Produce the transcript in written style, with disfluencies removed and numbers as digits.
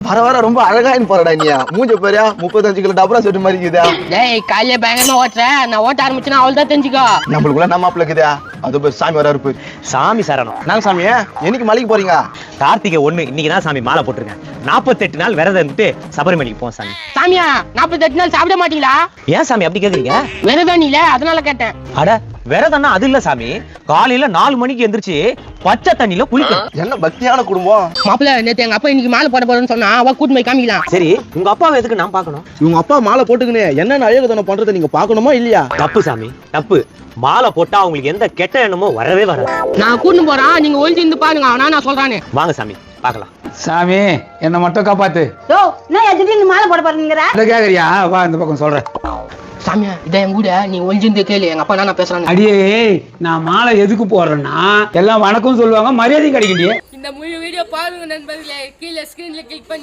வர வர ரொம்ப அழகாயின்னு போறடா நீ. மூஞ்ச பாரியா 35 கிலோ டபரா செட்டு மாதிரி இருக்குதா. டேய் காலையில பயங்கரமா ஓட்டுறேன். நான் ஓட்ட ஆரம்பிச்சேன்னா அவள் தான் தெரிஞ்சுக்கோ. நம்மளுக்குள்ள நம்ம மாப்பிள்ள இருக்குதா. அது போய் சாமி வர இருப்பு. சாமி சரணம். நாங்க சாமி என்னைக்கு மலைக்கு போறீங்க? கார்த்திகை 1 இன்னைக்கு தான் சாமி மாலை போட்டிருக்கேன். 48 நாள் விரதம் இருந்துட்டு சபரிமலைக்கு போவோம் சாமி. சாமியா 48 நாள் சாப்பிட மாட்டீங்களா? ஏன் சாமி அப்படி கேக்குறீங்க? விரதம் நீல அதனால கேட்டேன். அட விரதம்னா அது இல்ல சாமி. காலையில 4 மணிக்கு எந்திரிச்சு பச்சை தண்ணியில குளிக்கணும். என்ன பக்தியான குடும்பம். மாப்பிள்ள நேத்து எங்க அப்பா இன்னைக்கு மாலை போட போறேன்னு சொன்னா அவ கூட்டு போய் காமிக்கலாம். சரி உங்க அப்பாவை எதுக்கு நான் பார்க்கணும்? இவங்க அப்பா மாலை போட்டுக்கினே என்னென்ன அழகுதனம் பண்றதை நீங்க பாக்கணுமா இல்லையா? தப்பு சாமி தப்பு. மாலை போட்டா அவங்களுக்கு எந்த கெட்ட எண்ணமோ வரவே வராது. நான் கூட்டு போறேன், நீங்க ஒளிஞ்சு இருந்து பாருங்க. நான் சொல்றானே. வாங்க சாமி பார்க்கலாம். சாமி என்ன மட்டும் காப்பாத்து. யோ நான் திடீர்னு மாலை போட போறேங்கிற இதை கேக்குறியா? வா இந்த பக்கம் சொல்றேன். சாமியா இதை என் கூட நீ ஒளிஞ்சு இருந்து கேளு. எங்க அப்பா நான் பேசுறாங்க. அடியே நான் மாலை எதுக்கு போடுறேன்னா எல்லாம் வணக்கம் சொல்லுவாங்க, மரியாதையும் கிடைக்கலையே. இந்த முழு வீடியோ பாருங்க நண்பர்களே. கீழே ஸ்கிரீன்ல கிளிக் பண்ணி